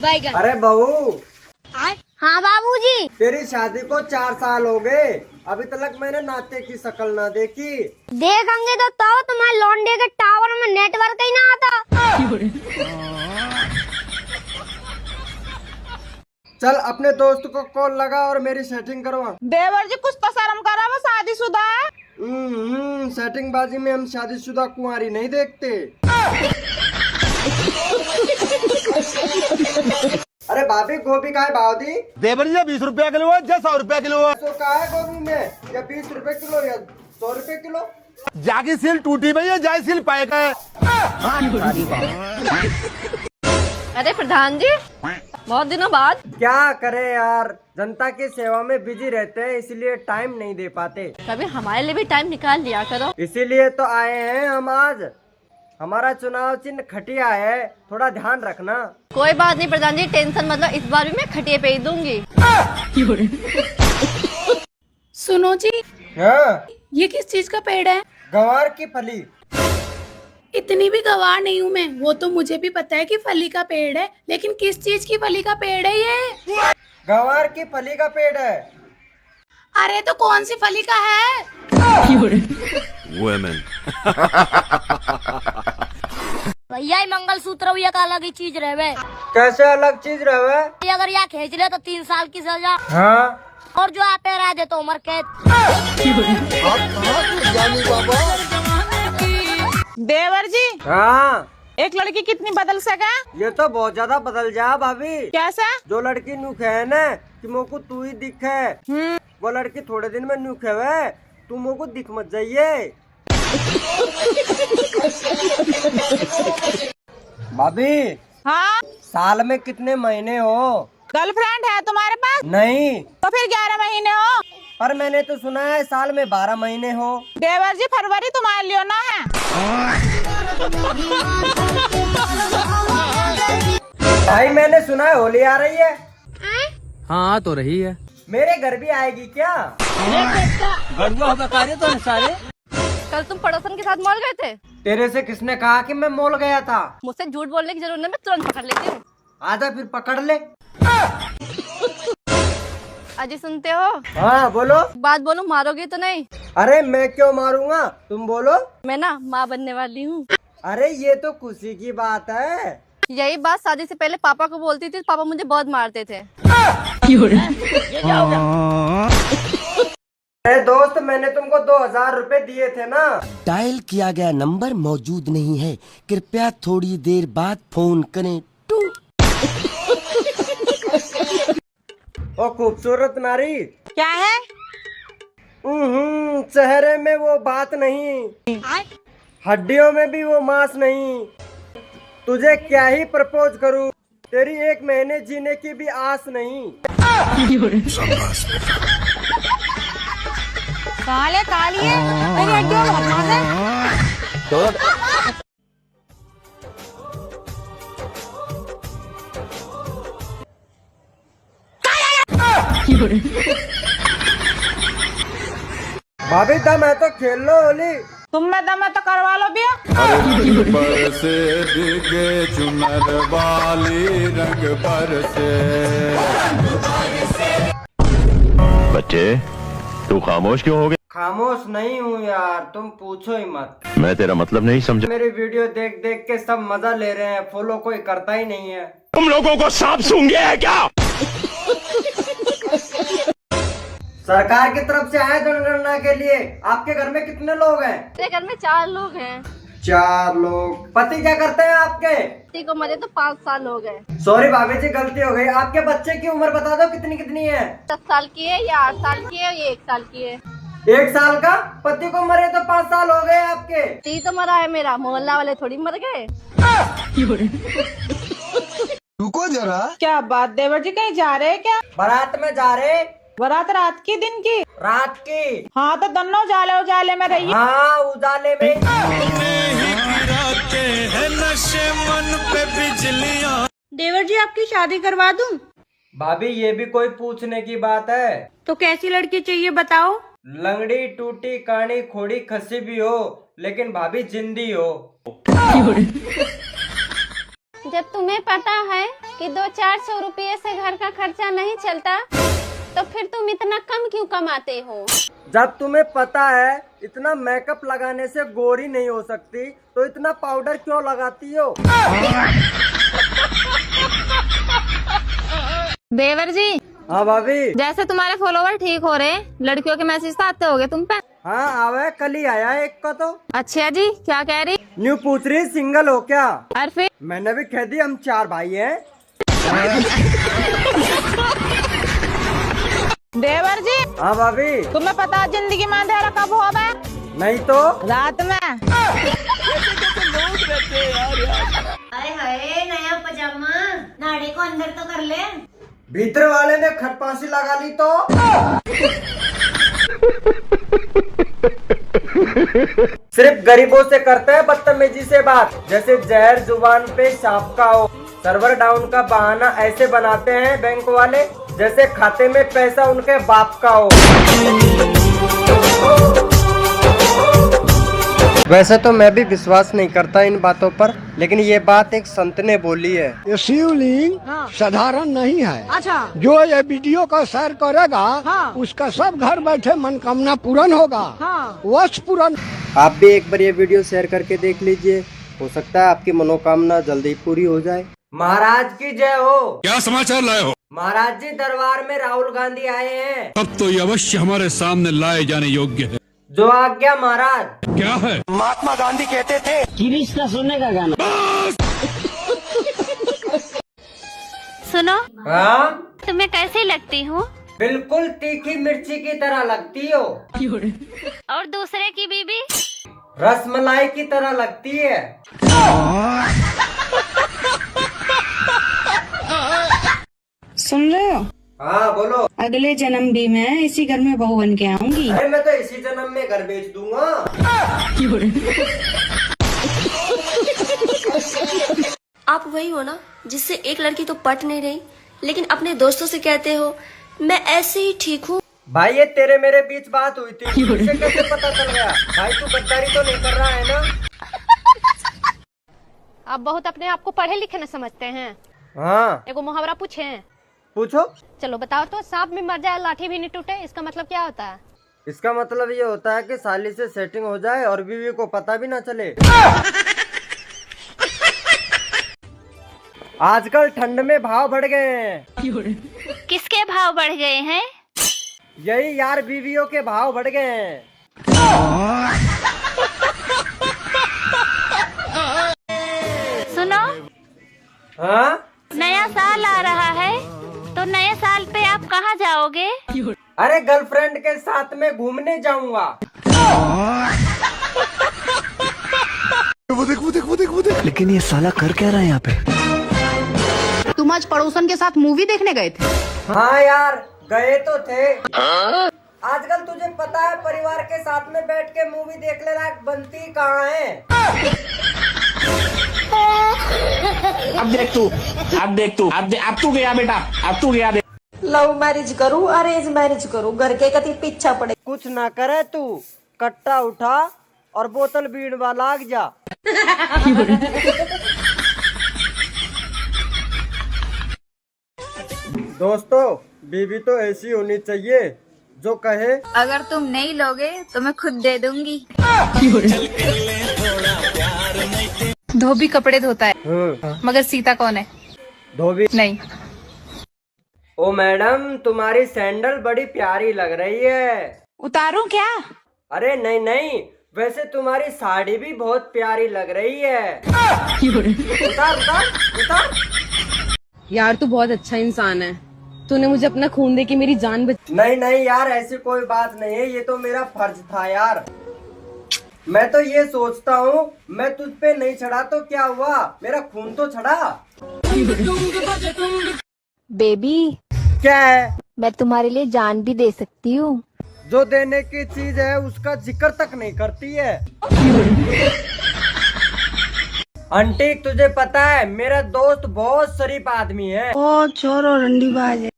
अरे बहू। हाँ बाबूजी। तेरी शादी को 4 साल हो गए, अभी तक मैंने नाते की शक्ल ना देखी। देखेंगे तो तुम्हारे लौंडे के टावर में नेटवर्क ही ना आता। चल अपने दोस्त को कॉल लगा और मेरी सेटिंग करवा। देवर जी कुछ तो शर्म करा, वो शादीशुदा है। सेटिंग बाजी में हम शादीशुदा कुंवारी नहीं देखते। अरे भाभी गोभी का है भाव दी? देवर जी 20 रुपया किलो है, 100 रुपया किलो है। तो का है गोभी में, या 20 रुपए किलो या 100 रुपए किलो? जाकी सील टूटी भैया, जाय सील पाए का है। अरे प्रधान जी, बहुत दिनों बाद। क्या करे यार, जनता की सेवा में बिजी रहते हैं, इसलिए टाइम नहीं दे पाते। कभी हमारे लिए भी टाइम निकाल लिया करो। इसीलिए तो आए हैं हम आज। हमारा चुनाव चिन्ह खटिया है, थोड़ा ध्यान रखना। कोई बात नहीं प्रधान जी, टेंशन मतलब इस बार भी मैं खटिए पे ही दूंगी। सुनो जी। हाँ? ये किस चीज का पेड़ है? गंवार की फली। इतनी भी गवार नहीं हूँ मैं, वो तो मुझे भी पता है कि फली का पेड़ है, लेकिन किस चीज की फली का पेड़ है ये? गंवार की फली का पेड़ है। अरे तो कौन सी फली का है? भैया मंगलसूत्र ये का अलग ही चीज रहे। कैसे अलग चीज रहे? अगर यहाँ खींच ले तो 3 साल की सजा। हाँ? और जो आप रह दे तो उम्र कैद। देवर जी, हाँ? एक लड़की कितनी बदल सका? ये तो बहुत ज्यादा बदल जा भाभी। कैसा? जो लड़की नुख है ना कि मोको तू ही दिखे, वो लड़की थोड़े दिन में नुख है, तू मोको दिख मत जाइए। भाभी। हाँ? साल में कितने महीने हो? गर्लफ्रेंड है तुम्हारे पास? नहीं। तो फिर 11 महीने हो। पर मैंने तो सुना है साल में 12 महीने हो। देवर जी फरवरी तुम्हारे लिए ना है। भाई मैंने सुना है होली आ रही है। हाँ तो रही है। मेरे घर भी आएगी क्या? कल तुम पड़ोसन के साथ मॉल गए थे। तेरे से किसने कहा कि मैं मॉल गया था? मुझसे झूठ बोलने की जरूरत नहीं, मैं तुरंत पकड़ लेती हूँ। आजा फिर पकड़ ले। अजी सुनते हो? हाँ बोलो। बात बोलो, मारोगे तो नहीं? अरे मैं क्यों मारूंगा, तुम बोलो। मैं ना माँ बनने वाली हूँ। अरे ये तो खुशी की बात है। यही बात शादी से पहले पापा को बोलती थी, पापा मुझे बहुत मारते थे। अरे दोस्त, मैंने तुमको 2000 रुपए दिए थे ना। डायल किया गया नंबर मौजूद नहीं है, कृपया थोड़ी देर बाद फोन करें। ओ खूबसूरत नारी। क्या है? चेहरे में वो बात नहीं, हड्डियों में भी वो मांस नहीं। तुझे क्या ही प्रपोज करूं, तेरी 1 महीने जीने की भी आस नहीं। काले काली है, तेरी हड्डियों में बदमाश है। भाभी दम है तो खेल लो होली। तुम में दम है तो करवा लो भैया। पर से दिगे चुनर वाली रंग पर से। बच्चे तू खामोश क्यों हो गया? खामोश नहीं हूँ यार, तुम पूछो ही मत। मैं तेरा मतलब नहीं समझा। मेरी वीडियो देख देख के सब मजा ले रहे हैं, फॉलो कोई करता ही नहीं है। तुम लोगों को सांप सूंघ गया है क्या? सरकार की तरफ से आए जनगणना के लिए। आपके घर में कितने लोग हैं? मेरे घर में 4 लोग हैं। 4 लोग। पति क्या करते हैं आपके? पति को मरे तो 5 साल हो गए। सॉरी भाभी जी, गलती हो गई। आपके बच्चे की उम्र बता दो कितनी कितनी है? 10 साल की है, या 8 साल की है, या 1 साल की है। 1 साल का? पति को मरे तो 5 साल हो गए आपके। पति तो मरा है मेरा, मोहल्ला वाले थोड़ी मर गए। रुको जरा। क्या बात, देवर जी कहीं जा रहे हैं क्या? बारात में जा रहे। बारात रात की दिन की? रात की। हाँ तो दोनों उजाले उजाले में रहिए। हाँ उजाले में। देवर जी आपकी शादी करवा दूं? भाभी ये भी कोई पूछने की बात है? तो कैसी लड़की चाहिए बताओ। लंगड़ी टूटी कानी खोड़ी खसी भी हो, लेकिन भाभी जिंदी हो। जब तुम्हें पता है कि 200-400 रुपये से घर का खर्चा नहीं चलता, तो फिर तुम इतना कम क्यों कमाते हो? जब तुम्हें पता है इतना मेकअप लगाने से गोरी नहीं हो सकती, तो इतना पाउडर क्यों लगाती हो? देवर जी, हाँ भाभी। जैसे तुम्हारे फॉलोवर ठीक हो रहे, लड़कियों के मैसेज तो आते होंगे तुम पे। हाँ आवे, कल ही आया एक का तो। अच्छा जी, क्या कह रही? न्यू पूछ रही सिंगल हो क्या? और फिर मैंने भी कह दी हम 4 भाई हैं। देवर जी, हाँ भाभी। तुम्हें पता जिंदगी में अंधेरा कब होगा? नहीं तो रात में। हाय हाय, नया पजामा, नाड़े को अंदर तो कर ले। भीतर वाले ने खटपासी लगा ली तो। सिर्फ गरीबों से करते हैं बदतमीजी से बात, जैसे जहर जुबान पे सांप का हो। सर्वर डाउन का बहाना ऐसे बनाते हैं बैंक वाले, जैसे खाते में पैसा उनके बाप का हो। वैसे तो मैं भी विश्वास नहीं करता इन बातों पर, लेकिन ये बात एक संत ने बोली है। ये शिवलिंग साधारण नहीं है। अच्छा। जो ये वीडियो का शेयर करेगा, उसका सब घर बैठे मनोकामना पूर्ण होगा। वर्ष पूर्ण। आप भी एक बार ये वीडियो शेयर करके देख लीजिए, हो सकता है आपकी मनोकामना जल्दी पूरी हो जाए। महाराज की जय हो। क्या समाचार लाए हो? महाराज जी, दरबार में राहुल गांधी आए हैं। अब तो ये अवश्य हमारे सामने लाए जाने योग्य है। जो आज्ञा महाराज। क्या है? महात्मा गांधी कहते थे इसका सुनने का गाना। सुनो, हाँ तुम्हें कैसी लगती हूँ? बिल्कुल तीखी मिर्ची की तरह लगती हो। और दूसरे की बीबी? रसमलाई की तरह लगती है। सुन रहे हो? हाँ बोलो। अगले जन्म भी मैं इसी घर में बहू बन के आऊंगी। अरे मैं तो इसी जन्म में घर बेच दूंगा। आप वही हो ना जिससे एक लड़की तो पट नहीं रही, लेकिन अपने दोस्तों से कहते हो मैं ऐसे ही ठीक हूँ। भाई ये तेरे मेरे बीच बात हुई थी, तुझे कैसे पता चल गया? भाई तू गद्दारी तो नहीं कर रहा है ना? आप बहुत अपने आप को पढ़े लिखे न समझते हैं। हाँ एगो मुहावरा पूछे? पूछो। चलो बताओ तो, सांप भी मर जाए लाठी भी नहीं टूटे, इसका मतलब क्या होता है? इसका मतलब ये होता है कि साली से सेटिंग हो जाए और बीवी को पता भी ना चले। आजकल ठंड में भाव बढ़ गए हैं। किसके भाव बढ़ गए हैं? यही यार, बीवियों के भाव बढ़ गए हैं। सुनो, हाँ नया साल आ रहा है, तो नए साल पे आप कहाँ जाओगे? अरे गर्लफ्रेंड के साथ में घूमने जाऊंगा। वो देख। लेकिन ये साला कर क्या रहा है यहाँ पे? तुम आज पड़ोसन के साथ मूवी देखने गए थे? हाँ यार, गए तो थे। आजकल तुझे पता है परिवार के साथ में बैठ के मूवी देखने लायक बनती कहाँ है? अब तू गया बेटा, अब तू गया। लव मैरिज करूँ अरेंज मैरिज करूँ, घर के कति पीछा पड़े। कुछ ना करे तू, कट्टा उठा और बोतल बीड़वा लाग जा। दोस्तों, बीवी तो ऐसी होनी चाहिए जो कहे अगर तुम नहीं लोगे तो मैं खुद दे दूंगी। धोबी कपड़े धोता है, मगर सीता कौन है? धोबी नहीं। ओ मैडम, तुम्हारी सैंडल बड़ी प्यारी लग रही है। उतारूं क्या? अरे नहीं नहीं, वैसे तुम्हारी साड़ी भी बहुत प्यारी लग रही है। उतार उतार उतार। यार तू बहुत अच्छा इंसान है, तूने मुझे अपना खून दे के मेरी जान बचाई। नहीं नहीं यार, ऐसी कोई बात नहीं है, ये तो मेरा फर्ज था यार। मैं तो ये सोचता हूँ, मैं तुझ पे नहीं चढ़ा तो क्या हुआ, मेरा खून तो चढ़ा। बेबी, क्या है? मैं तुम्हारे लिए जान भी दे सकती हूँ। जो देने की चीज है उसका जिक्र तक नहीं करती है। आंटी, तुझे पता है मेरा दोस्त बहुत शरीफ आदमी है। ओ छोरो रंडीबाज है।